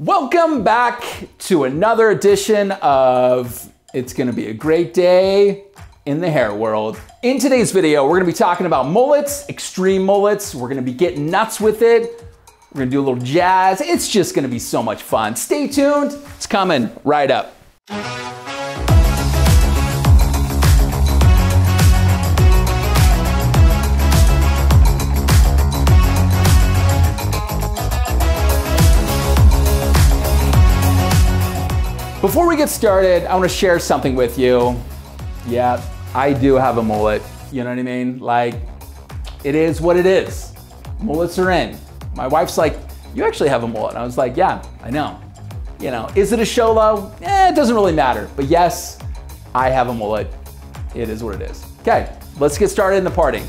Welcome back to another edition of It's Gonna Be a Great Day in the Hair World. In today's video, we're gonna be talking about mullets, extreme mullets. We're gonna be getting nuts with it. We're gonna do a little jazz. It's just gonna be so much fun. Stay tuned, it's coming right up. Before we get started, I want to share something with you. Yeah, I do have a mullet. You know what I mean? Like, it is what it is. Mullets are in. My wife's like, you actually have a mullet. And I was like, yeah, I know. You know, is it a show low? It doesn't really matter. But yes, I have a mullet. It is what it is. Okay, let's get started in the party.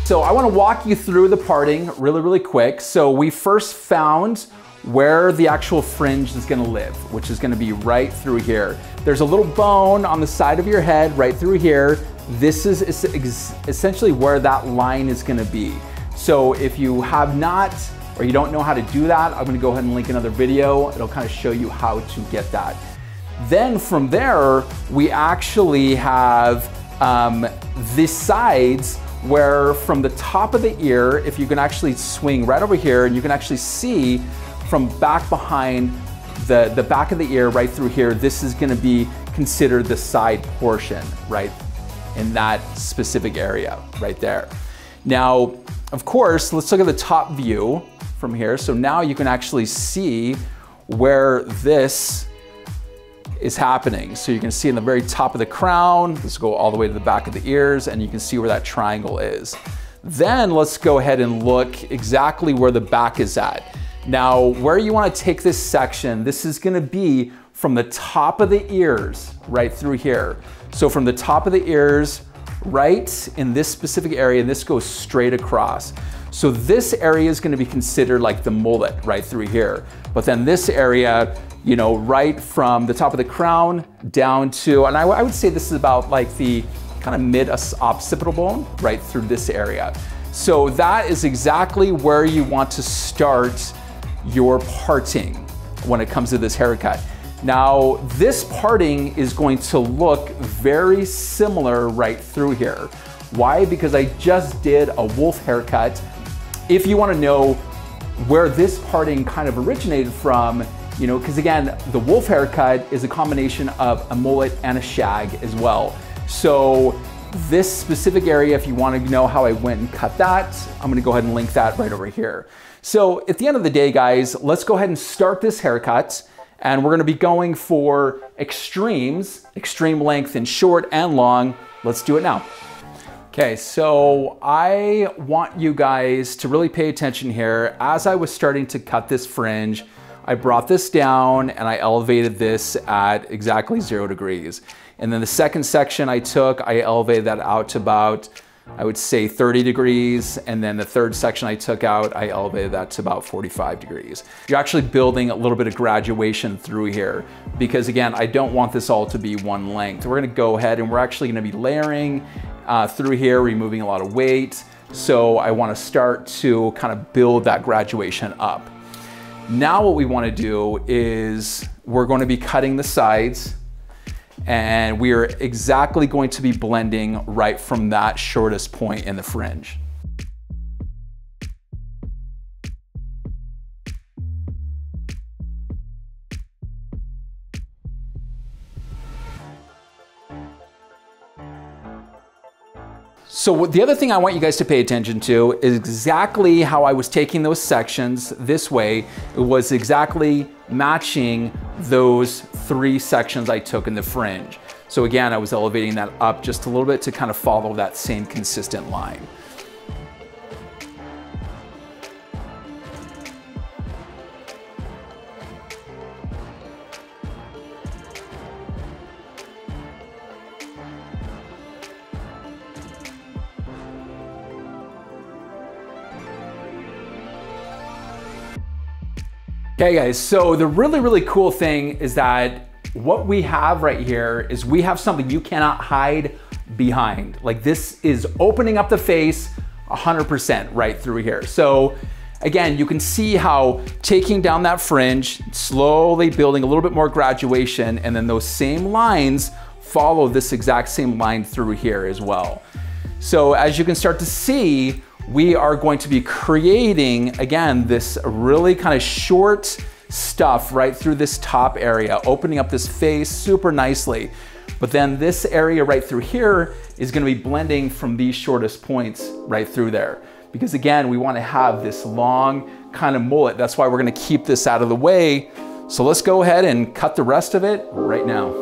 So I want to walk you through the parting really quick. So we first found where the actual fringe is going to live, which is going to be right through here. There's a little bone on the side of your head right through here. This is essentially where that line is going to be. So if you have not, or you don't know how to do that, I'm going to go ahead and link another video. It'll kind of show you how to get that. Then from there, we actually have the sides where from the top of the ear, if you can actually swing right over here and you can actually see from back behind the back of the ear right through here, this is gonna be considered the side portion, right? In that specific area right there. Now, of course, let's look at the top view from here. So now you can actually see where this is happening. So you can see in the very top of the crown, let's go all the way to the back of the ears, and you can see where that triangle is. Then let's go ahead and look exactly where the back is at. Now, where you want to take this section, this is going to be from the top of the ears right through here. So from the top of the ears, right in this specific area, and this goes straight across. So this area is going to be considered like the mullet right through here. But then this area, you know, right from the top of the crown down to, and I would say this is about like the kind of mid-occipital bone right through this area. So that is exactly where you want to start your parting when it comes to this haircut. Now, this parting is going to look very similar right through here. Why? Because I just did a wolf haircut. If you want to know where this parting kind of originated from, you know, because again, the wolf haircut is a combination of a mullet and a shag as well. So this specific area, if you want to know how I went and cut that, I'm going to go ahead and link that right over here. So at the end of the day, guys, let's go ahead and start this haircut. And we're going to be going for extremes, extreme length in short and long. Let's do it now. Okay, so I want you guys to really pay attention here. As I was starting to cut this fringe, I brought this down and I elevated this at exactly 0 degrees. And then the second section I took, I elevated that out to about, I would say 30 degrees. And then the third section I took out, I elevated that to about 45 degrees. You're actually building a little bit of graduation through here because again, I don't want this all to be one length. We're gonna go ahead and we're actually gonna be layering through here, removing a lot of weight. So I wanna start to kind of build that graduation up. Now what we want to do is we're going to be cutting the sides and we are exactly going to be blending right from that shortest point in the fringe. So the other thing I want you guys to pay attention to is exactly how I was taking those sections this way. It was exactly matching those 3 sections I took in the fringe. So again, I was elevating that up just a little bit to kind of follow that same consistent line. Okay guys, so the really cool thing is that what we have right here is we have something you cannot hide behind. Like this is opening up the face 100% right through here. So again, you can see how taking down that fringe, slowly building a little bit more graduation, and then those same lines follow this exact same line through here as well. So as you can start to see, we are going to be creating, again, this really kind of short stuff right through this top area, opening up this face super nicely. But then this area right through here is gonna be blending from these shortest points right through there. Because again, we wanna have this long kind of mullet. That's why we're gonna keep this out of the way. So let's go ahead and cut the rest of it right now.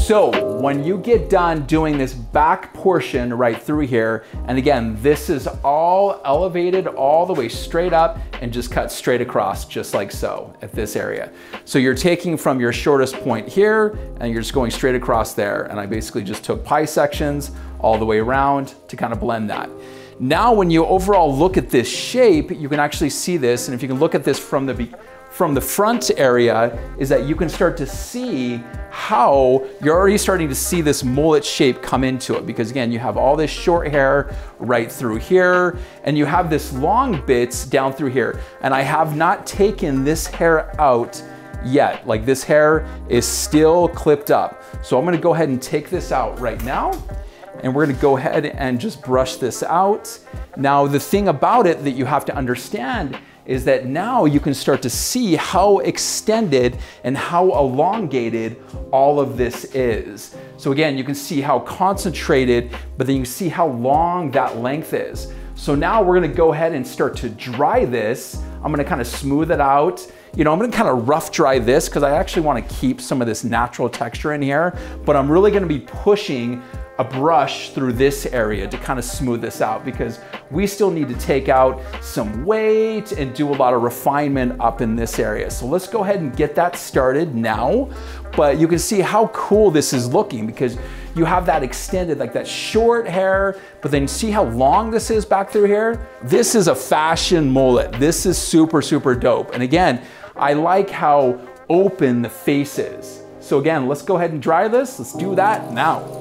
So when you get done doing this back portion right through here, and again, this is all elevated all the way straight up and just cut straight across, just like so at this area. So you're taking from your shortest point here and you're just going straight across there. And I basically just took pie sections all the way around to kind of blend that. Now, when you overall look at this shape, you can actually see this. And if you can look at this from the front area, is that you can start to see how you're already starting to see this mullet shape come into it. Because again, you have all this short hair right through here, and you have this long bits down through here. And I have not taken this hair out yet. Like this hair is still clipped up. So I'm gonna go ahead and take this out right now. And we're gonna go ahead and just brush this out. Now, the thing about it that you have to understand is that now you can start to see how extended and how elongated all of this is. So again, you can see how concentrated, but then you can see how long that length is. So now we're gonna go ahead and start to dry this. I'm gonna kind of smooth it out. You know, I'm gonna kind of rough dry this because I actually wanna keep some of this natural texture in here, but I'm really gonna be pushing a brush through this area to kind of smooth this out, because we still need to take out some weight and do a lot of refinement up in this area. So let's go ahead and get that started now. But you can see how cool this is looking, because you have that extended, like that short hair, but then see how long this is back through here? This is a fashion mullet. This is super, super dope. And again, I like how open the face is. So again, let's go ahead and dry this. Let's do that now.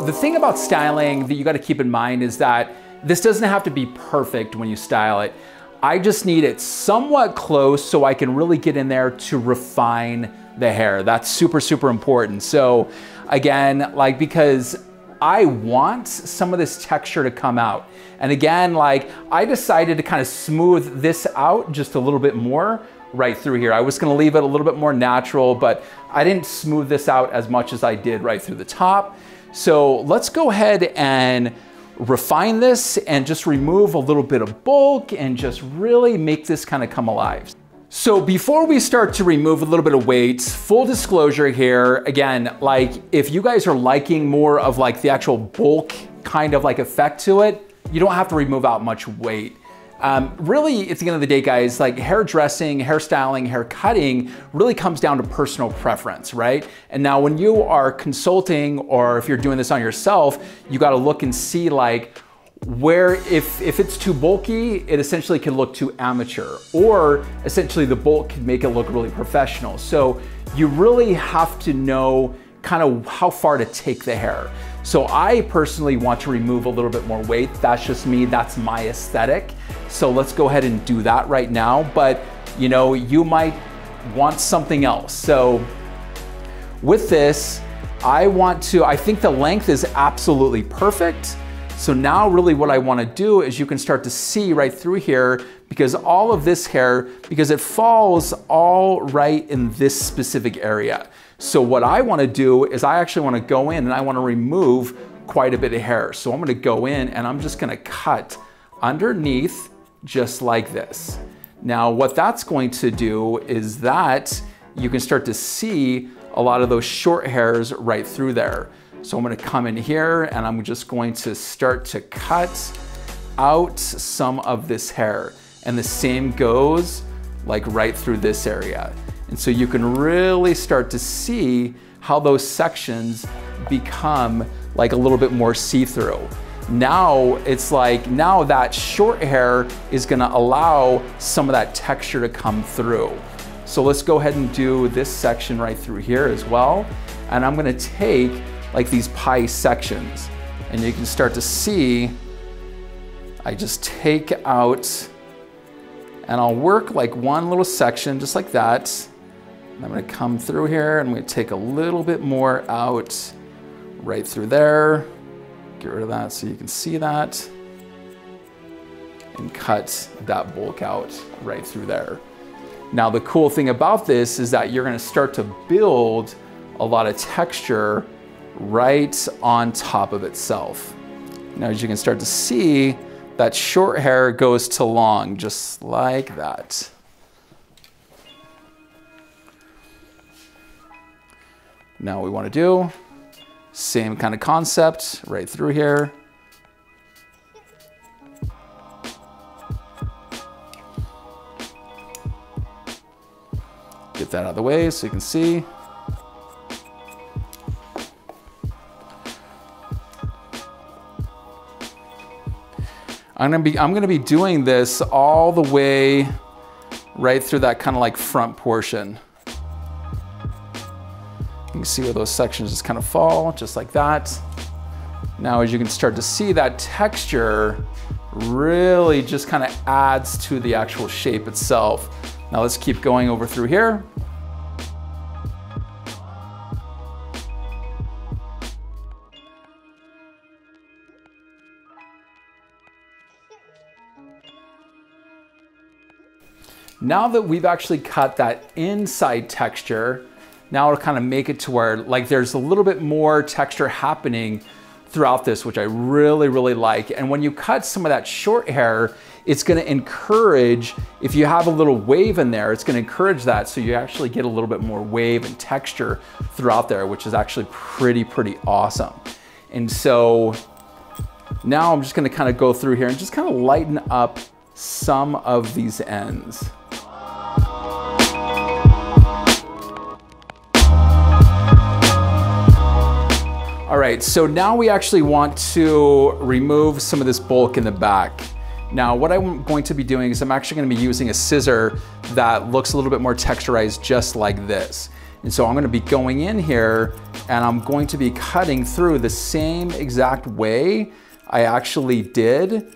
The thing about styling that you got to keep in mind is that this doesn't have to be perfect when you style it. I just need it somewhat close so I can really get in there to refine the hair. That's super, super important. So again, like, because I want some of this texture to come out. And again, like, I decided to kind of smooth this out just a little bit more right through here. I was gonna leave it a little bit more natural, but I didn't smooth this out as much as I did right through the top. So let's go ahead and refine this and just remove a little bit of bulk and just really make this kind of come alive. So before we start to remove a little bit of weight, full disclosure here, again, like, if you guys are liking more of like the actual bulk kind of like effect to it, you don't have to remove out much weight. Really, at the end of the day, guys, like, hairdressing, hairstyling, hair cutting really comes down to personal preference, right? And now when you are consulting, or if you're doing this on yourself, you got to look and see like where, if it's too bulky, it essentially can look too amateur, or essentially the bulk can make it look really professional. So you really have to know kind of how far to take the hair. So I personally want to remove a little bit more weight. That's just me, that's my aesthetic. So let's go ahead and do that right now. But you know, you might want something else. So with this, I think the length is absolutely perfect. So now really what I want to do is, you can start to see right through here, because all of this hair, because it falls all right in this specific area. So what I want to do is I actually want to go in and I want to remove quite a bit of hair. So I'm gonna go in and I'm just gonna cut underneath just like this. Now what that's going to do is that you can start to see a lot of those short hairs right through there. So I'm gonna come in here and I'm just going to start to cut out some of this hair. And the same goes like right through this area. And so you can really start to see how those sections become like a little bit more see-through. Now it's like, now that short hair is gonna allow some of that texture to come through. So let's go ahead and do this section right through here as well. And I'm gonna take like these pie sections and you can start to see, I just take out and I'll work like one little section just like that. And I'm gonna come through here and I'm gonna take a little bit more out right through there. Get rid of that so you can see that. And cut that bulk out right through there. Now the cool thing about this is that you're gonna start to build a lot of texture right on top of itself. Now as you can start to see, that short hair goes to long, just like that. Now what we want to do, same kind of concept right through here. Get that out of the way so you can see. I'm gonna be doing this all the way right through that kind of like front portion. You can see where those sections just kind of fall, just like that. Now, as you can start to see, that texture really just kind of adds to the actual shape itself. Now let's keep going over through here. Now that we've actually cut that inside texture, now it'll kind of make it to where like there's a little bit more texture happening throughout this, which I really, really like. And when you cut some of that short hair, it's gonna encourage, if you have a little wave in there, it's gonna encourage that so you actually get a little bit more wave and texture throughout there, which is actually pretty awesome. And so now I'm just gonna kind of go through here and just kind of lighten up some of these ends. All right, so now we actually want to remove some of this bulk in the back. Now, what I'm going to be doing is I'm actually gonna be using a scissor that looks a little bit more texturized just like this. And so I'm gonna be going in here and I'm going to be cutting through the same exact way I actually did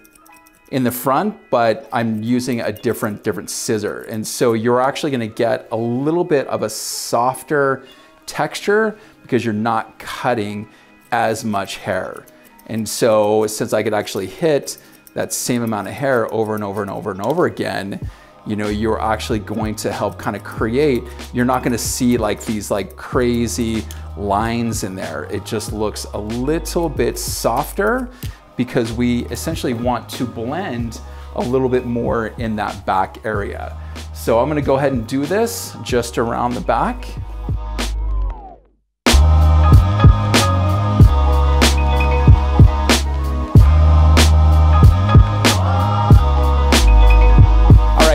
in the front, but I'm using a different scissor. And so you're actually gonna get a little bit of a softer texture because you're not cutting as much hair. And so since I could actually hit that same amount of hair over and over and over and over again, you know, you're actually going to help kind of create, you're not gonna see like these like crazy lines in there. It just looks a little bit softer because we essentially want to blend a little bit more in that back area. So I'm gonna go ahead and do this just around the back.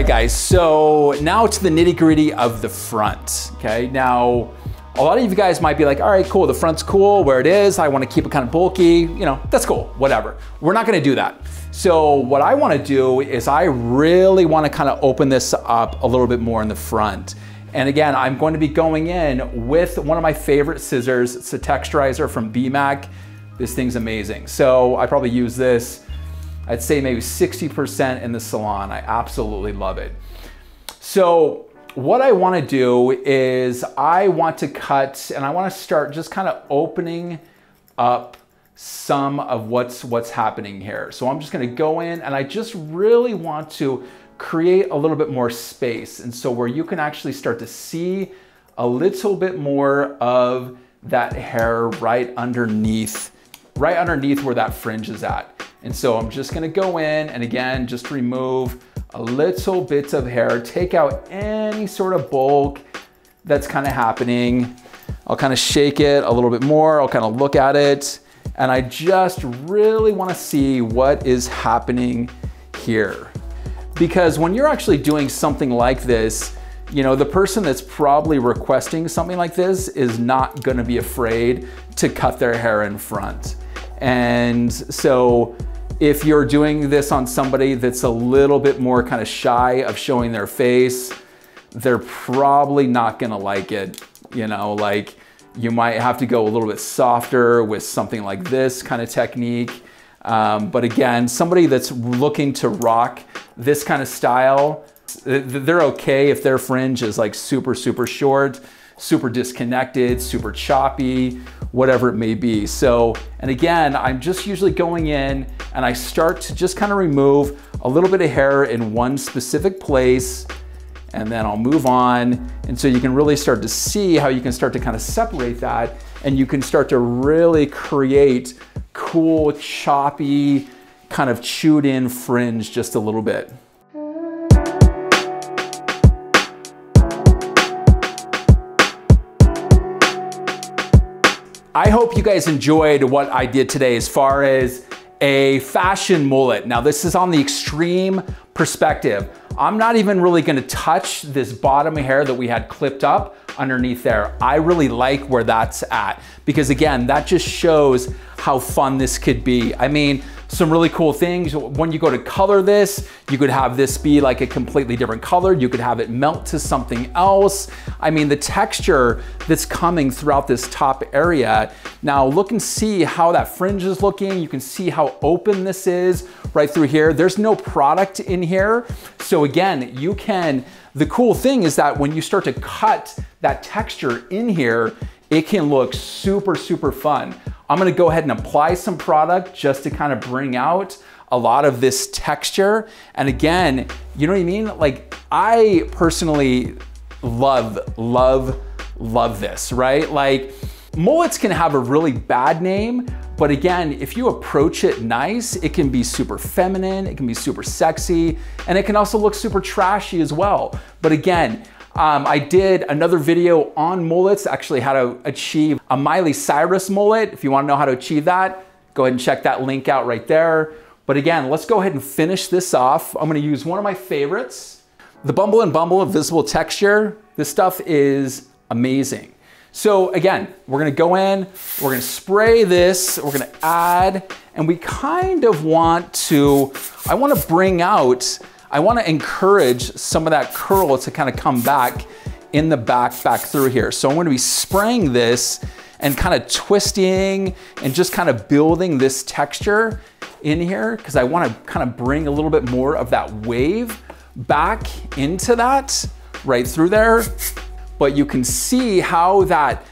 Guys, so now to the nitty-gritty of the front, okay? Now, a lot of you guys might be like, all right, cool, the front's cool where it is. I wanna keep it kind of bulky, you know, that's cool, whatever. We're not gonna do that. So what I wanna do is I really wanna kind of open this up a little bit more in the front. And again, I'm going to be going in with one of my favorite scissors. It's a texturizer from BMAC. This thing's amazing. So I probably use this, I'd say maybe 60% in the salon. I absolutely love it. So what I wanna do is I want to cut and I wanna start just kind of opening up some of what's happening here. So I'm just gonna go in and I just really want to create a little bit more space. And so where you can actually start to see a little bit more of that hair right underneath right underneath where that fringe is at. And so I'm just gonna go in and again, just remove a little bit of hair, take out any sort of bulk that's kind of happening. I'll kind of shake it a little bit more. I'll kind of look at it. And I just really want to see what is happening here. Because when you're actually doing something like this, you know, the person that's probably requesting something like this is not going to be afraid to cut their hair in front. And so if you're doing this on somebody that's a little bit more kind of shy of showing their face, they're probably not going to like it. You know, like you might have to go a little bit softer with something like this kind of technique. But again, somebody that's looking to rock this kind of style, they're okay if their fringe is like super, super short, super disconnected, super choppy, whatever it may be. So, and again, I'm just usually going in and I start to just kind of remove a little bit of hair in one specific place, and then I'll move on. And so you can really start to see how you can start to kind of separate that, and you can start to really create cool, choppy, kind of chewed in fringe just a little bit. I hope you guys enjoyed what I did today as far as a fashion mullet. Now this is on the extreme perspective. I'm not even really gonna touch this bottom hair that we had clipped up underneath there. I really like where that's at because again, that just shows how fun this could be. I mean, some really cool things. When you go to color this, you could have this be like a completely different color. You could have it melt to something else. I mean, the texture that's coming throughout this top area. Now look and see how that fringe is looking. You can see how open this is right through here. There's no product in here. So again, you can, the cool thing is that when you start to cut that texture in here, it can look super, super fun. I'm gonna go ahead and apply some product just to kind of bring out a lot of this texture. And again, you know what I mean? Like I personally love this, right? Like mullets can have a really bad name, but again, if you approach it nice, it can be super feminine, it can be super sexy, and it can also look super trashy as well. But again, I did another video on mullets, actually how to achieve a Miley Cyrus mullet. If you want to know how to achieve that, go ahead and check that link out right there. But again, let's go ahead and finish this off. I'm going to use one of my favorites, the Bumble and Bumble Invisible Texture. This stuff is amazing. So again, we're going to go in, we're going to spray this, we're going to add, and we kind of want to, I want to bring out, I want to encourage some of that curl to kind of come back in the back through here. So I'm going to be spraying this and kind of twisting and just kind of building this texture in here because I want to kind of bring a little bit more of that wave back into that right through there. But you can see how that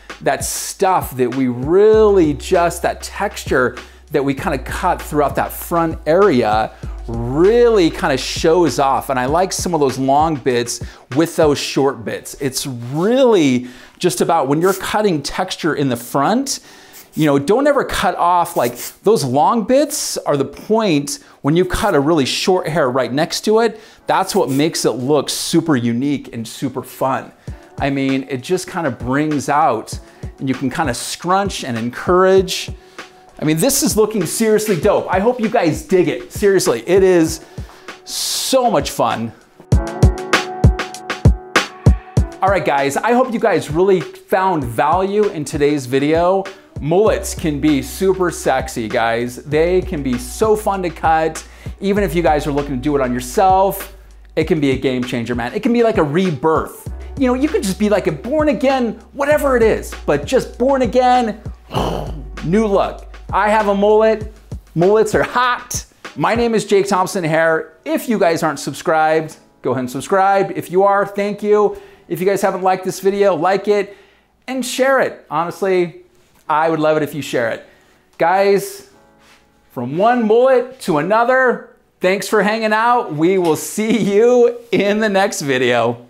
stuff that we really just, that texture that we kind of cut throughout that front area really kind of shows off. And I like some of those long bits with those short bits. It's really just about when you're cutting texture in the front, you know, don't ever cut off, like those long bits are the point when you cut a really short hair right next to it. That's what makes it look super unique and super fun. I mean, it just kind of brings out, and you can kind of scrunch and encourage. I mean, this is looking seriously dope. I hope you guys dig it. Seriously, it is so much fun. All right, guys, I hope you guys really found value in today's video. Mullets can be super sexy, guys. They can be so fun to cut. Even if you guys are looking to do it on yourself, it can be a game changer, man. It can be like a rebirth. You know, you could just be like a born again, whatever it is, but just born again, new look. I have a mullet. Mullets are hot. My name is Jake Thompson Hair. If you guys aren't subscribed, go ahead and subscribe. If you are, thank you. If you guys haven't liked this video, like it and share it. Honestly, I would love it if you share it. Guys, from one mullet to another, thanks for hanging out. We will see you in the next video.